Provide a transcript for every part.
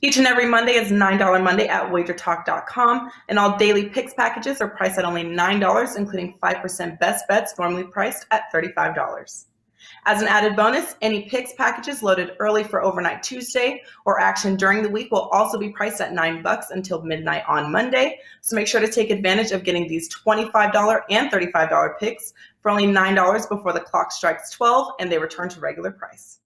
Each and every Monday is $9 Monday at WagerTalk.com, and all daily picks packages are priced at only $9, including 5% best bets normally priced at $35. As an added bonus, any picks packages loaded early for overnight Tuesday or action during the week will also be priced at $9 until midnight on Monday. So make sure to take advantage of getting these $25 and $35 picks for only $9 before the clock strikes 12 and they return to regular price.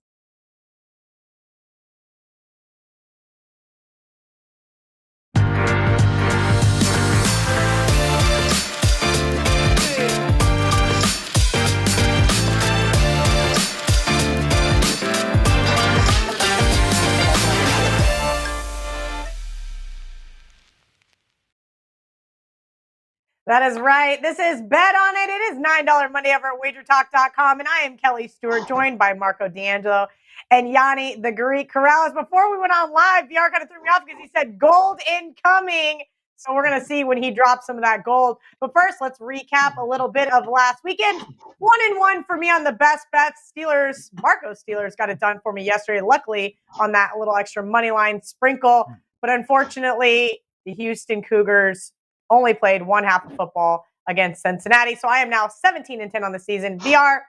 That is right. This is Bet On It. It is $9 Monday over at WagerTalk.com, and I am Kelly Stewart, joined by Marco D'Angelo and Gianni, the Greek Corrales. Before we went on live, VR kind of threw me off because he said gold incoming. So we're going to see when he drops some of that gold. But first, let's recap a little bit of last weekend. 1-1 for me on the best bets. Marco's Steelers got it done for me yesterday, luckily, on that little extra money line sprinkle. But unfortunately, the Houston Cougars only played one half of football against Cincinnati. So I am now 17-10 on the season. VR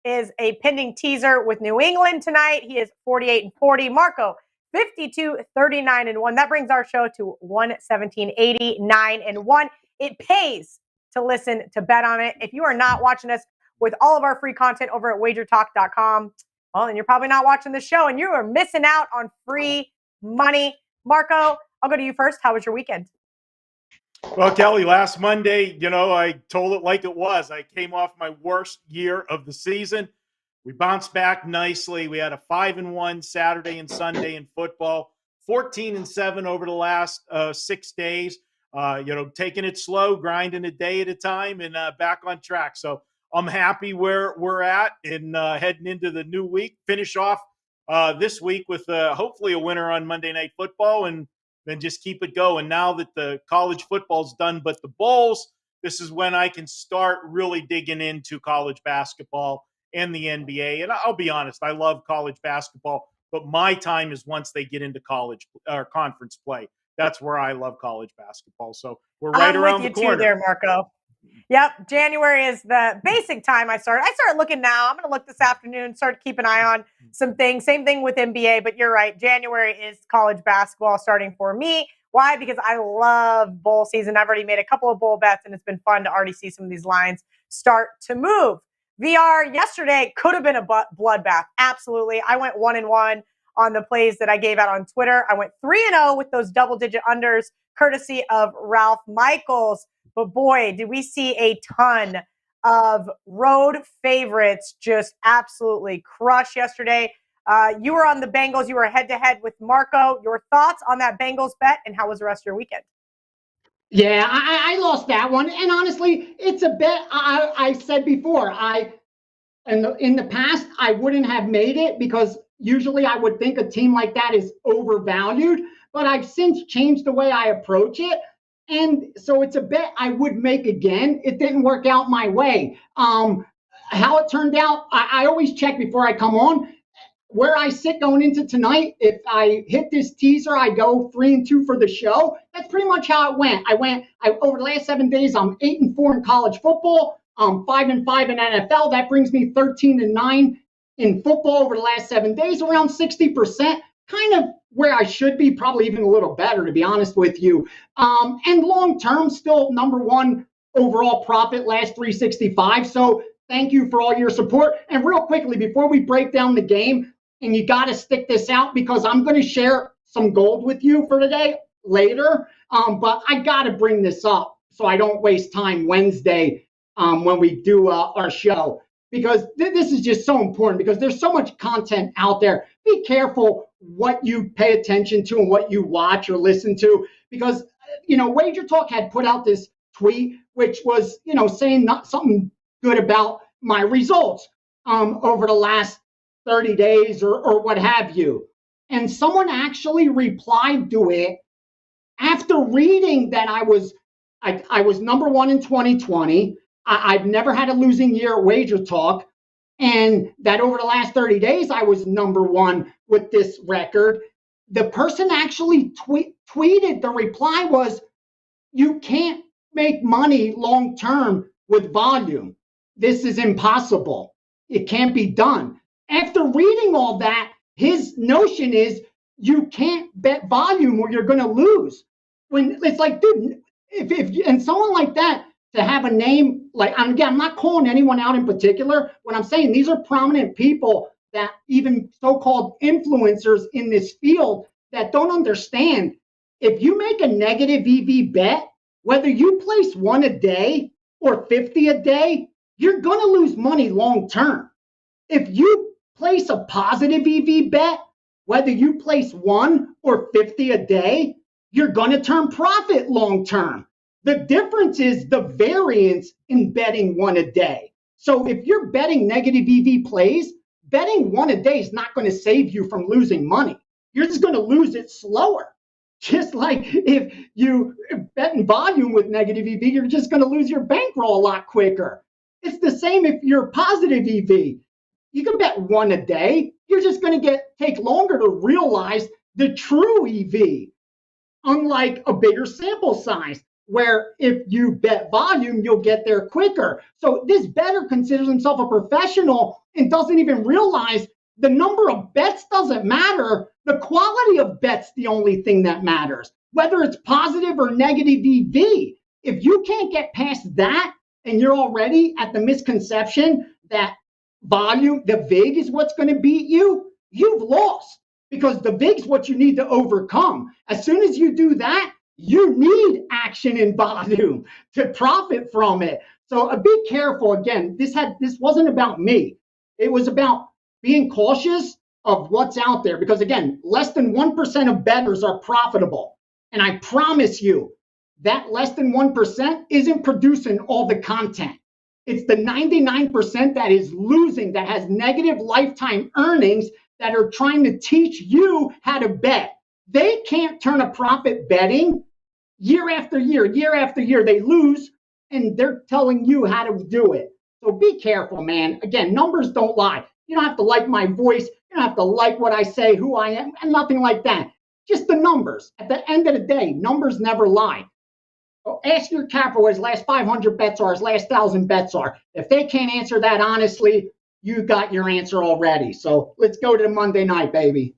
is a pending teaser with New England tonight. He is 48-40. Marco, 52-39-1. That brings our show to 117-89-1. It pays to listen to Bet On It. If you are not watching us with all of our free content over at WagerTalk.com, well, then you're probably not watching the show, and you are missing out on free money. Marco, I'll go to you first. How was your weekend? Well, Kelly, last Monday, I told it like it was. I came off my worst year of the season. We bounced back nicely. We had a 5-1 Saturday and Sunday in football, 14-7 over the last 6 days. Taking it slow, grinding a day at a time, and back on track. So I'm happy where we're at and heading into the new week. Finish off this week with hopefully a winner on Monday Night Football, and then just keep it going. Now that the college football's done, but the bowls, this is when I can start really digging into college basketball and the NBA. And I'll be honest, I love college basketball, but my time is once they get into college or conference play. That's where I love college basketball. So we're right around the corner. I'm with you too there, Marco. Yep, January is the basic time I started. I started looking now. I'm going to look this afternoon, start to keep an eye on some things. Same thing with NBA, but you're right. January is college basketball starting for me. Why? Because I love bowl season. I've already made a couple of bowl bets, and it's been fun to already see some of these lines start to move. VR yesterday could have been a bloodbath. Absolutely. I went 1-1 on the plays that I gave out on Twitter. I went 3-0 with those double-digit unders, courtesy of Ralph Michaels. But boy, did we see a ton of road favorites just absolutely crush yesterday. You were on the Bengals. You were head-to-head with Marco. Your thoughts on that Bengals bet, and how was the rest of your weekend? Yeah, I lost that one. And honestly, it's a bet I said before. In the past, I wouldn't have made it because usually I would think a team like that is overvalued. But I've since changed the way I approach it. And so it's a bet I would make again. It didn't work out my way. How it turned out, I always check before I come on. Where I sit going into tonight, if I hit this teaser, I go 3-2 for the show. That's pretty much how it went. Over the last 7 days, I'm 8-4 in college football. I'm 5-5 in NFL. That brings me 13-9 in football over the last 7 days, around 60%. Kind of where I should be, probably even a little better, to be honest with you. And long term, still number one overall profit, last 365. So thank you for all your support. And real quickly, before we break down the game, and you got to stick this out because I'm going to share some gold with you for today later. But I got to bring this up so I don't waste time Wednesday when we do our show. Because this is just so important because there's so much content out there. Be careful what you pay attention to and what you watch or listen to. Because, WagerTalk had put out this tweet, which was, saying not something good about my results over the last 30 days or what have you. And someone actually replied to it after reading that I was number one in 2020. I've never had a losing year at WagerTalk, and that over the last 30 days, I was number one with this record. the person actually tweeted, the reply was, you can't make money long term with volume. This is impossible. It can't be done. After reading all that, his notion is you can't bet volume or you're going to lose. When it's like, dude, if and someone like that to have a name like, again, I'm not calling anyone out in particular. What I'm saying, these are prominent people that even so-called influencers in this field that don't understand. If you make a negative EV bet, whether you place one a day or 50 a day, you're going to lose money long term. If you place a positive EV bet, whether you place one or 50 a day, you're going to turn profit long term. The difference is the variance in betting one a day. So if you're betting negative EV plays, betting one a day is not going to save you from losing money. You're just going to lose it slower. Just like if you bet in volume with negative EV, you're just going to lose your bankroll a lot quicker. It's the same if you're positive EV. You can bet one a day. You're just going to take longer to realize the true EV, unlike a bigger sample size, where if you bet volume, you'll get there quicker. So this bettor considers himself a professional and doesn't even realize the number of bets doesn't matter. The quality of bet's the only thing that matters, whether it's positive or negative EV. If you can't get past that and you're already at the misconception that volume, the VIG is what's going to beat you, you've lost, because the VIG's what you need to overcome. As soon as you do that, you need action in volume to profit from it. So be careful. Again, this wasn't about me. It was about being cautious of what's out there, because again, less than 1% of bettors are profitable. And I promise you that less than 1% isn't producing all the content. It's the 99% that is losing, that has negative lifetime earnings, that are trying to teach you how to bet. They can't turn a profit betting. Year after year, they lose, and they're telling you how to do it. So be careful, man. Again, numbers don't lie. You don't have to like my voice. You don't have to like what I say, who I am, and nothing like that. Just the numbers. At the end of the day, numbers never lie. Ask your capper what his last 500 bets are, his last 1,000 bets are. If they can't answer that honestly, you got your answer already. So let's go to the Monday night, baby.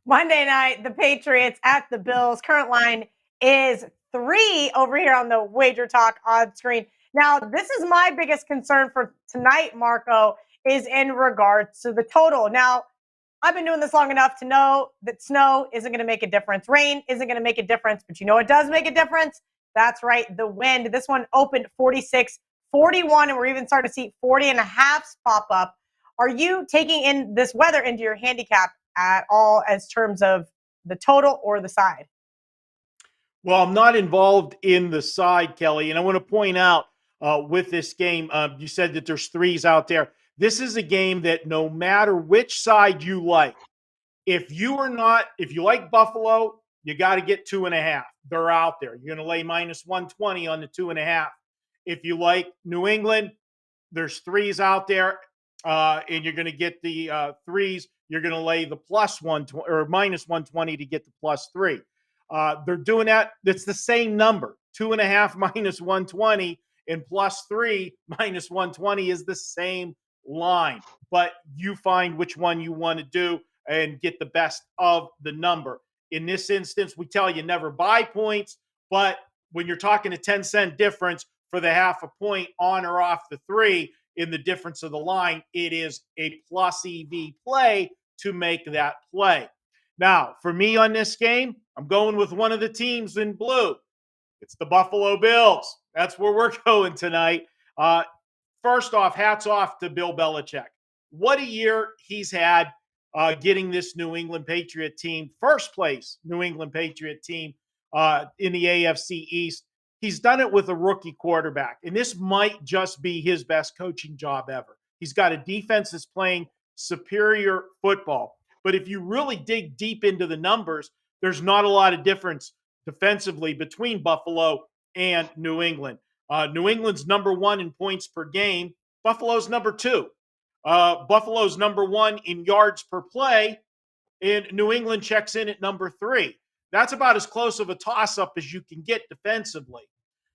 Monday night, the Patriots at the Bills. Current line is 3 over here on the WagerTalk odds screen. Now, this is my biggest concern for tonight, Marco, is in regards to the total. Now, I've been doing this long enough to know that snow isn't going to make a difference. Rain isn't going to make a difference, but you know what does make a difference? That's right, the wind. This one opened 46, 41, and we're even starting to see 40 and a halves pop up. Are you taking in this weather into your handicap at all as terms of the total or the side? Well, I'm not involved in the side, Kelly, and I want to point out with this game, you said that there's threes out there. This is a game that no matter which side you like, if you like Buffalo, you got to get 2.5. They're out there. You're going to lay minus 120 on the 2.5. If you like New England, there's threes out there, and you're going to get the threes. You're going to lay the plus 120 or minus 120 to get the plus 3. They're doing that. That's the same number. 2.5 minus 120 and plus 3 minus 120 is the same line. But you find which one you want to do and get the best of the number. In this instance, we tell you never buy points, but when you're talking a 10-cent difference for the half a point on or off the 3 in the difference of the line, it is a plus EV play to make that play. Now, for me on this game, I'm going with one of the teams in blue. It's the Buffalo Bills. That's where we're going tonight. First off, hats off to Bill Belichick. What a year he's had getting this New England Patriot team, first place New England Patriot team in the AFC East. He's done it with a rookie quarterback, and this might just be his best coaching job ever. He's got a defense that's playing superior football. But if you really dig deep into the numbers, there's not a lot of difference defensively between Buffalo and New England. New England's number 1 in points per game. Buffalo's number 2. Buffalo's number 1 in yards per play, and New England checks in at number 3. That's about as close of a toss-up as you can get defensively.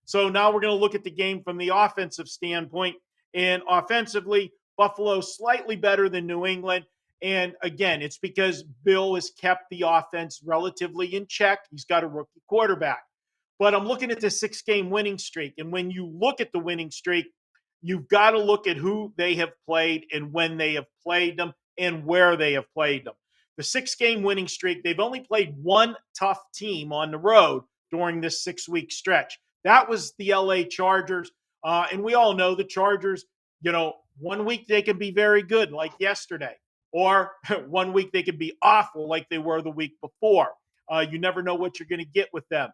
So now we're going to look at the game from the offensive standpoint. And offensively, Buffalo slightly better than New England. And again, it's because Bill has kept the offense relatively in check. He's got a rookie quarterback. But I'm looking at the 6-game winning streak. And when you look at the winning streak, you've got to look at who they have played and when they have played them and where they have played them. The 6-game winning streak, they've only played one tough team on the road during this 6-week stretch. That was the LA Chargers. And we all know the Chargers, 1 week they can be very good, like yesterday. Or 1 week they can be awful, like they were the week before. You never know what you're going to get with them.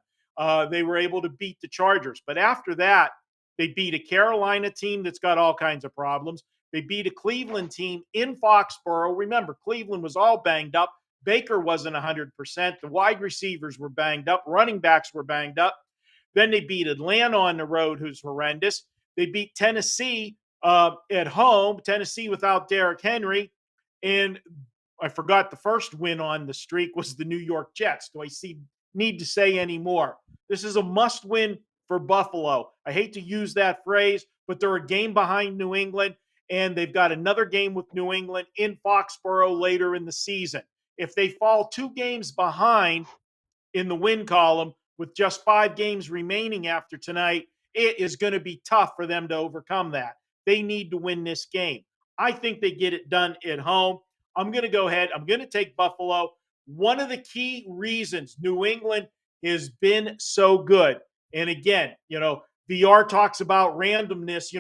They were able to beat the Chargers. But after that, they beat a Carolina team that's got all kinds of problems. They beat a Cleveland team in Foxborough. Remember, Cleveland was all banged up. Baker wasn't 100%. The wide receivers were banged up. Running backs were banged up. Then they beat Atlanta on the road, who's horrendous. They beat Tennessee at home, Tennessee without Derrick Henry. And I forgot the first win on the streak was the New York Jets. Do I need to say any more? This is a must-win for Buffalo. I hate to use that phrase, but they're a game behind New England, and they've got another game with New England in Foxborough later in the season. If they fall 2 games behind in the win column with just 5 games remaining after tonight, it is going to be tough for them to overcome that. They need to win this game. I think they get it done at home. I'm going to go ahead. I'm going to take Buffalo. One of the key reasons New England has been so good, and again, VR talks about randomness.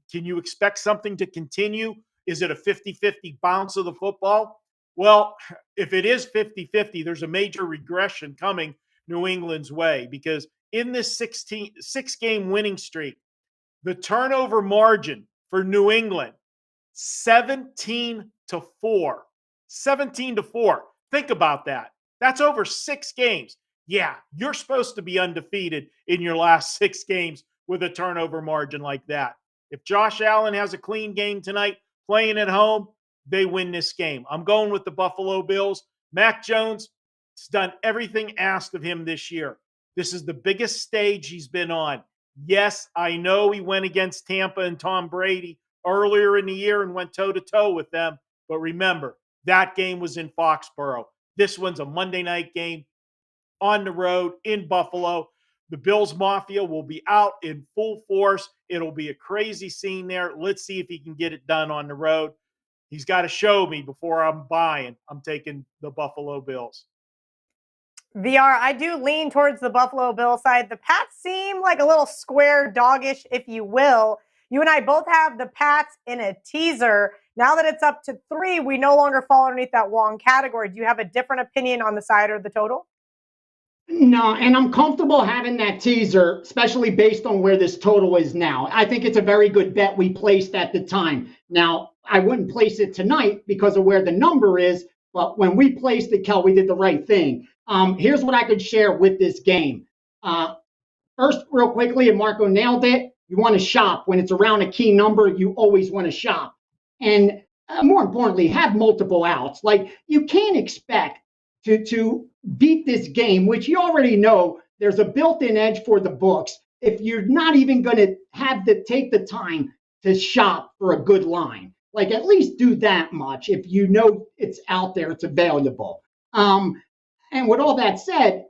Can you expect something to continue? Is it a 50-50 bounce of the football? Well, if it is 50-50, there's a major regression coming New England's way, because in this 6-game winning streak, the turnover margin for New England, 17-4. 17-4. Think about that. That's over 6 games. Yeah, you're supposed to be undefeated in your last 6 games with a turnover margin like that. If Josh Allen has a clean game tonight, playing at home, they win this game. I'm going with the Buffalo Bills. Mac Jones has done everything asked of him this year. This is the biggest stage he's been on. Yes, I know he went against Tampa and Tom Brady earlier in the year and went toe-to-toe with them. But remember, that game was in Foxborough. This one's a Monday night game on the road in Buffalo. The Bills Mafia will be out in full force. It'll be a crazy scene there. Let's see if he can get it done on the road. He's got to show me before I'm buying. I'm taking the Buffalo Bills. VR, I do lean towards the Buffalo Bill side. The Pats seem like a little square doggish, if you will. You and I both have the Pats in a teaser. Now that it's up to 3, we no longer fall underneath that Wong category. Do you have a different opinion on the side or the total? No, and I'm comfortable having that teaser, especially based on where this total is now. I think it's a very good bet we placed at the time. Now, I wouldn't place it tonight because of where the number is, but when we placed it, Kel, we did the right thing. Here's what I could share with this game. First, real quickly, and Marco nailed it, you want to shop. When it's around a key number, you always want to shop. And more importantly, have multiple outs. Like, you can't expect to beat this game, which you already know there's a built-in edge for the books, if you're not even going to have to take the time to shop for a good line. Like, at least do that much if you know it's out there, it's available. And with all that said,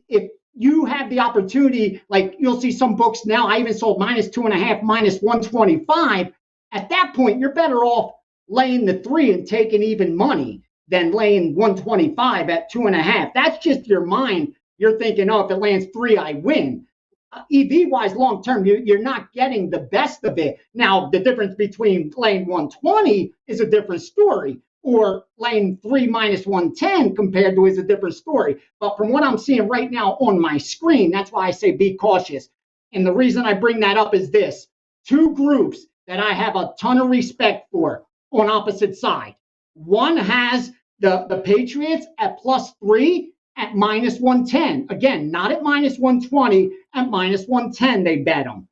if you have the opportunity, like you'll see some books now, I even sold -2.5, -125. At that point, you're better off laying the 3 and taking even money than laying 125 at 2.5. That's just your mind. You're thinking, oh, if it lands 3, I win. EV-wise, long-term, you're not getting the best of it. Now, the difference between laying 120 is a different story, or laying 3 -110 compared to is a different story. But from what I'm seeing right now on my screen, that's why I say be cautious. And the reason I bring that up is this. 2 groups that I have a ton of respect for on opposite side. One has the Patriots at +3 at -110. Again, not at -120, at -110 they bet them.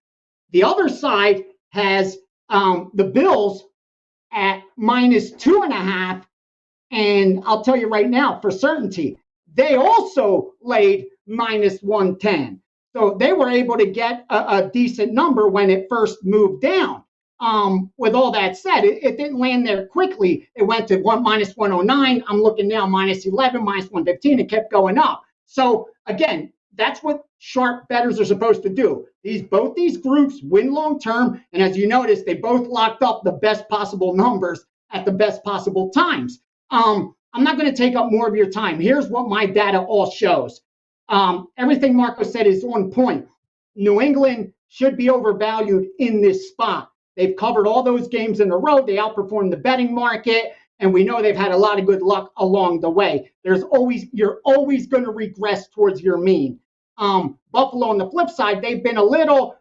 The other side has the Bills at -2.5 And I'll tell you right now, for certainty, they also laid minus 110. So they were able to get a decent number when it first moved down. With all that said, it didn't land there quickly. It went to minus 109. I'm looking now, minus 11, minus 115. It kept going up. So again, that's what sharp bettors are supposed to do. Both these groups win long term. And as you notice, they both locked up the best possible numbers at the best possible times. I'm not going to take up more of your time. Here's what my data all shows. Everything Marco said is on point. New England should be overvalued in this spot. They've covered all those games in a row. They outperformed the betting market, and we know they've had a lot of good luck along the way. You're always going to regress towards your mean. Buffalo on the flip side, they've been a little,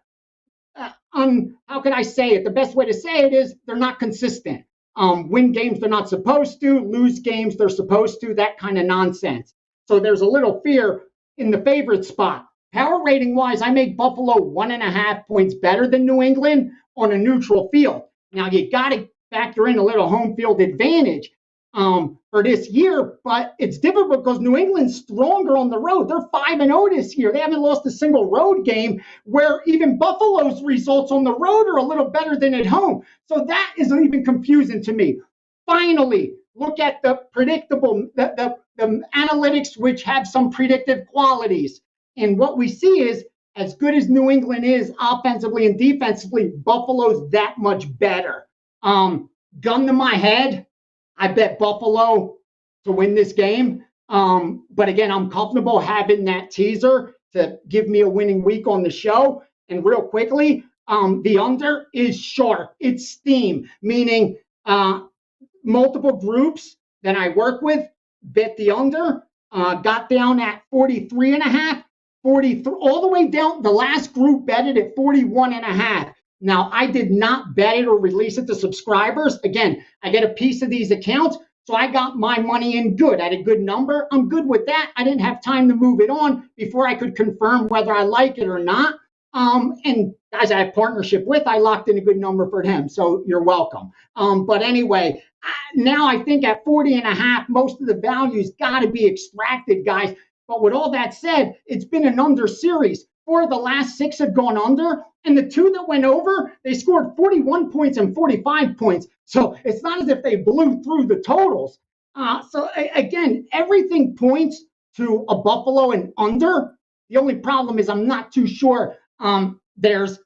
how can I say it? The best way to say it is they're not consistent. Win games they're not supposed to, lose games they're supposed to, that kind of nonsense. So there's a little fear in the favorite spot. Power rating wise, I make Buffalo 1.5 points better than New England on a neutral field. Now you got to factor in a little home field advantage for this year, but it's difficult because New England's stronger on the road. They're 5-0 this year. They haven't lost a single road game, where even Buffalo's results on the road are a little better than at home. So that isn't even confusing to me. Finally, look at the predictable, the analytics, which have some predictive qualities. And what we see is, as good as New England is offensively and defensively, Buffalo's that much better. Gun to my head, I bet Buffalo to win this game. But again, I'm comfortable having that teaser to give me a winning week on the show. And real quickly, the under is sharp. It's steam, meaning multiple groups that I work with bet the under, got down at 43.5. 43, all the way down. The last group betted at 41.5. Now, I did not bet it or release it to subscribers. Again, I get a piece of these accounts, so I got my money in good at a good number. I'm good with that. I didn't have time to move it on before I could confirm whether I like it or not. And guys I have partnership with, I locked in a good number for them, so you're welcome. But anyway, now I think at 40.5, most of the value's got to be extracted, guys. But with all that said, it's been an under series. 4 of the last 6 have gone under, and the 2 that went over, they scored 41 points and 45 points. So it's not as if they blew through the totals. So again, everything points to a Buffalo and under. The only problem is I'm not too sure there's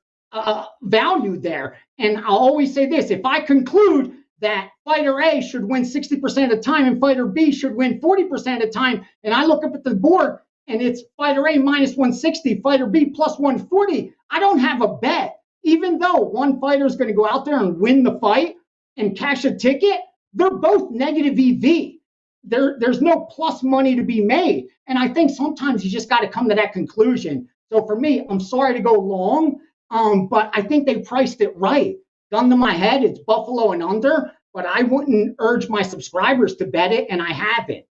value there. And I'll always say this: if I conclude that fighter A should win 60% of the time and fighter B should win 40% of the time, and I look up at the board and it's fighter A minus 160, fighter B plus 140, I don't have a bet. Even though one fighter is going to go out there and win the fight and cash a ticket, they're both negative EV. There's no plus money to be made. And I think sometimes you just got to come to that conclusion. So for me, I'm sorry to go long, but I think they priced it right. Gun to my head, it's Buffalo and under, but I wouldn't urge my subscribers to bet it, and I haven't.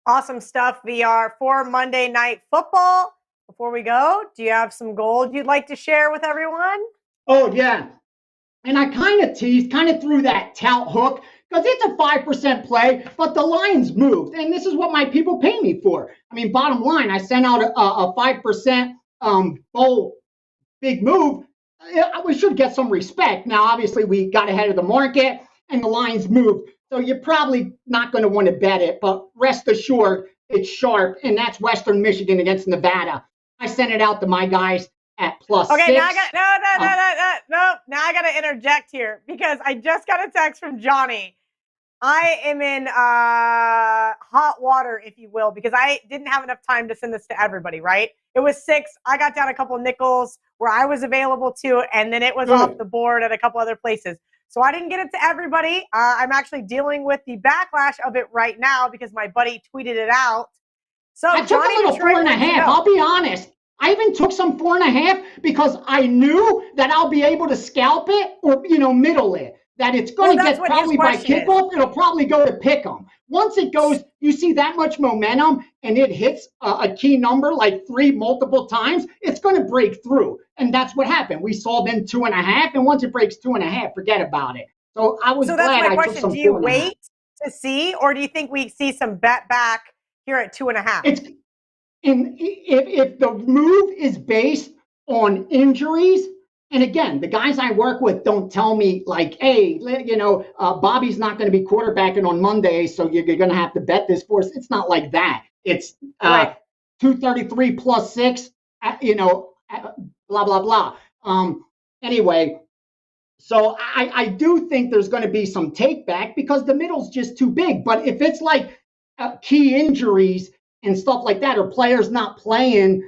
Awesome stuff, VR, for Monday Night Football. Before we go, do you have some gold you'd like to share with everyone? Oh, yeah. And I kind of threw that tout hook because it's a 5% play, but the lines moved. And this is what my people pay me for. I mean, bottom line, I sent out a 5% bowl big move. We should get some respect. Now, obviously, we got ahead of the market and the lines moved. So you're probably not going to want to bet it, but rest assured, it's sharp, and that's Western Michigan against Nevada. I sent it out to my guys at plus 6. Okay, now I got Now I got to interject here because I just got a text from Gianni. I am in hot water, if you will, because I didn't have enough time to send this to everybody, right? It was 6. I got down a couple nickels where I was available to, and then it was off the board at a couple other places. So I didn't get it to everybody. I'm actually dealing with the backlash of it right now because my buddy tweeted it out. So I took a little 4.5. I'll be honest. I even took some 4.5 because I knew that I'll be able to scalp it or, middle it. That it's going to get probably by kickoff, it'll probably go to pick 'em. Once it goes, you see that much momentum and it hits a key number like 3 multiple times, it's going to break through. And that's what happened. We saw then 2.5, and once it breaks 2.5, forget about it. So I was So that's glad my I took question. some Do you 4.5. wait to see, or do you think we see some bet back here at 2.5? It's and if the move is based on injuries, and again, the guys I work with don't tell me like, hey, Bobby's not going to be quarterbacking on Monday, so you're going to have to bet this for us. It's not like that. It's Right. 233 plus 6, blah blah blah. Anyway, so I do think there's going to be some take back because the middle's just too big. But if it's like key injuries and stuff like that, or players not playing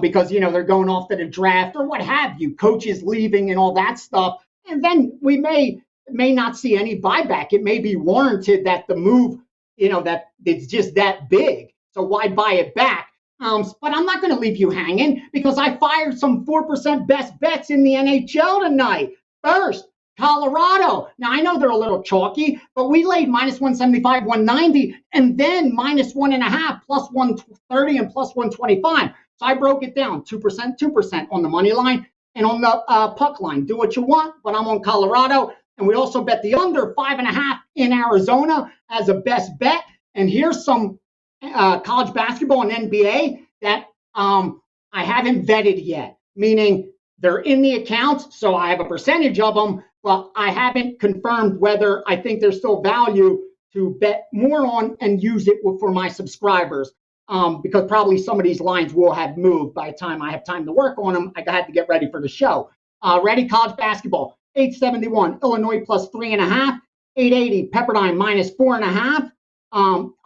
because they're going off to the draft or what have you, coaches leaving and all that stuff, and then we may not see any buyback. It may be warranted that the move, that it's just that big. So why buy it back? But I'm not going to leave you hanging because I fired some 4% best bets in the NHL tonight. First, Colorado. Now, I know they're a little chalky, but we laid minus 175, 190, and then minus 1.5, plus 130, and plus 125. So I broke it down 2% on the money line and on the puck line. Do what you want, but I'm on Colorado. And we also bet the under 5.5 in Arizona as a best bet. And here's some college basketball and NBA that I haven't vetted yet, meaning they're in the accounts, so I have a percentage of them, but I haven't confirmed whether I think there's still value to bet more on and use it for my subscribers, because probably some of these lines will have moved by the time I have time to work on them. I had to get ready for the show. Ready? College basketball, 871, Illinois plus 3.5, 880, Pepperdine minus 4.5.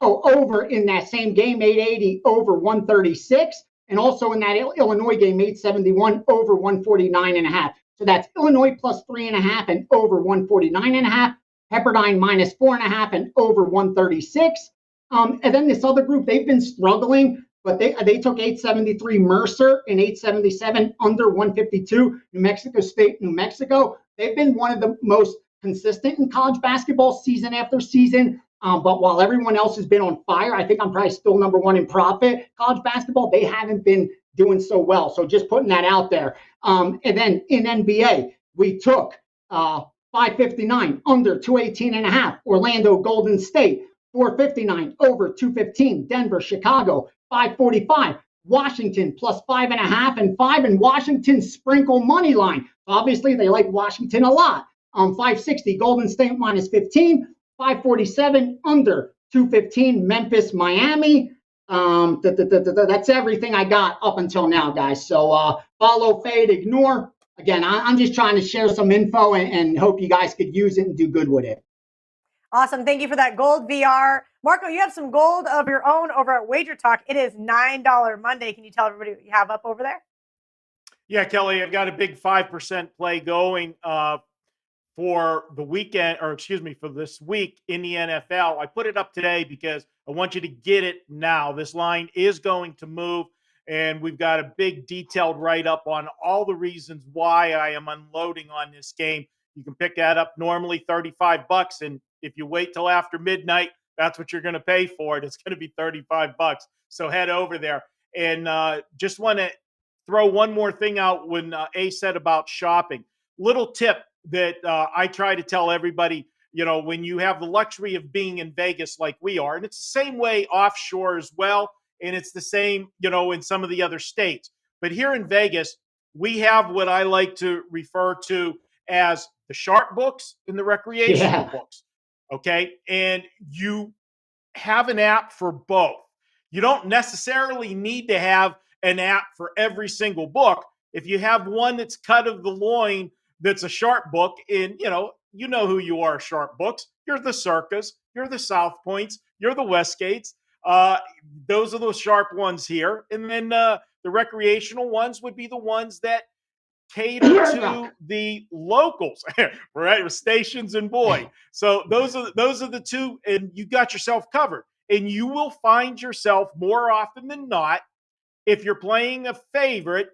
Over in that same game, 880 over 136. And also in that Illinois game, 871 over 149.5. So that's Illinois plus 3.5 and over 149.5. Pepperdine minus 4.5 and over 136. And then this other group, they've been struggling, but they took 873 Mercer and 877 under 152 New Mexico State, New Mexico. They've been one of the most consistent in college basketball season after season. But while everyone else has been on fire, I think I'm probably still number one in profit. College basketball, they haven't been doing so well. So just putting that out there. And then in NBA, we took 559 under 218.5. Orlando, Golden State, 459 over 215. Denver, Chicago, 545. Washington plus 5.5 and 5. And Washington sprinkle money line. Obviously, they like Washington a lot. 560 Golden State minus 15. 547 under 215 Memphis, Miami. That's everything I got up until now, guys. So follow, fade, ignore. Again, I'm just trying to share some info and hope you guys could use it and do good with it. Awesome. Thank you for that gold VR. Marco, you have some gold of your own over at WagerTalk. It is $9 Monday. Can you tell everybody what you have up over there? Yeah, Kelly, I've got a big 5% play going for the weekend, or excuse me, for this week in the NFL. I put it up today because I want you to get it now. This line is going to move, and we've got a big detailed write-up on all the reasons why I am unloading on this game. You can pick that up normally $35, and if you wait till after midnight, that's what you're going to pay for it. It's going to be $35. So head over there. And just want to throw one more thing out when A said about shopping. Little tip that I try to tell everybody, when you have the luxury of being in Vegas like we are, and it's the same way offshore as well, and it's the same, in some of the other states. But here in Vegas, we have what I like to refer to as the sharp books and the recreational books, okay? And you have an app for both. You don't necessarily need to have an app for every single book. If you have one that's cut of the loin, that's a sharp book, and you know who you are, sharp books. You're the Circas, you're the South Points, you're the Westgates. Those are those sharp ones here. And then the recreational ones would be the ones that cater to the locals, right? Stations and Boy. So those are the two, and you got yourself covered. And you will find yourself more often than not, if you're playing a favorite,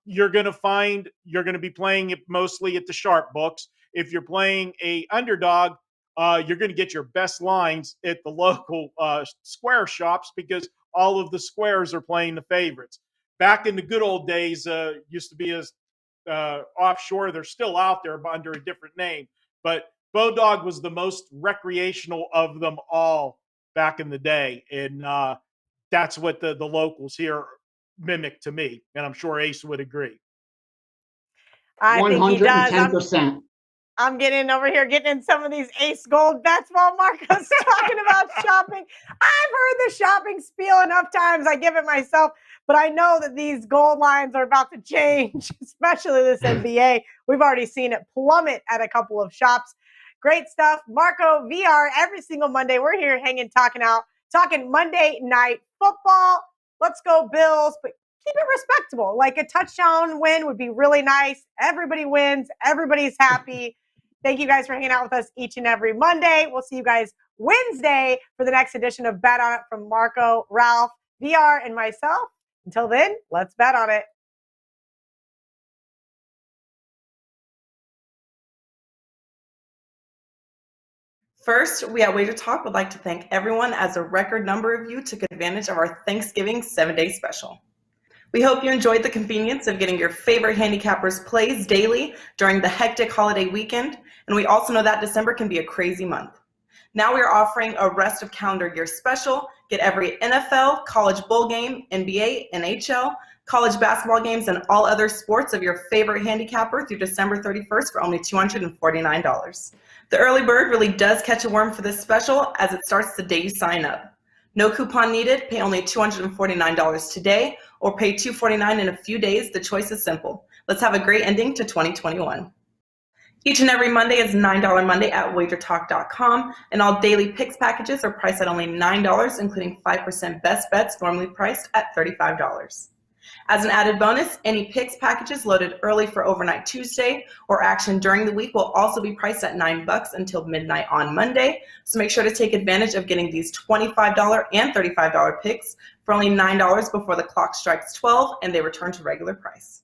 you're going to be playing it mostly at the sharp books. If you're playing a underdog, you're going to get your best lines at the local square shops because all of the squares are playing the favorites. Back in the good old days, used to be as offshore. They're still out there but under a different name. but Bodog was the most recreational of them all back in the day. And that's what the locals here mimic to me. And I'm sure Ace would agree. I think he does. 110%. I'm getting over here, getting in some of these Ace Gold bets while Marco's talking about shopping. I've heard the shopping spiel enough times. I give it myself, but I know that these gold lines are about to change, especially this NBA. We've already seen it plummet at a couple of shops. Great stuff. Marco, VR, every single Monday. We're here hanging, talking Monday Night Football. Let's go Bills, but keep it respectable. Like a touchdown win would be really nice. Everybody wins. Everybody's happy. Thank you guys for hanging out with us each and every Monday. We'll see you guys Wednesday for the next edition of Bet On It from Marco, Ralph, VR, and myself. Until then, let's bet on it. First, we at WagerTalk would like to thank everyone as a record number of you took advantage of our Thanksgiving 7-day special. We hope you enjoyed the convenience of getting your favorite handicappers plays daily during the hectic holiday weekend, and we also know that December can be a crazy month. Now we are offering a rest of calendar year special. Get every NFL, college bowl game, NBA, NHL, college basketball games, and all other sports of your favorite handicapper through December 31st for only $249. The early bird really does catch a worm for this special as it starts the day you sign up. No coupon needed. Pay only $249 today or pay $249 in a few days. The choice is simple. Let's have a great ending to 2021. Each and every Monday is $9 Monday at WagerTalk.com, and all daily picks packages are priced at only $9, including 5% best bets, normally priced at $35. As an added bonus, any picks packages loaded early for Overnight Tuesday or action during the week will also be priced at $9 until midnight on Monday. So make sure to take advantage of getting these $25 and $35 picks for only $9 before the clock strikes 12 and they return to regular price.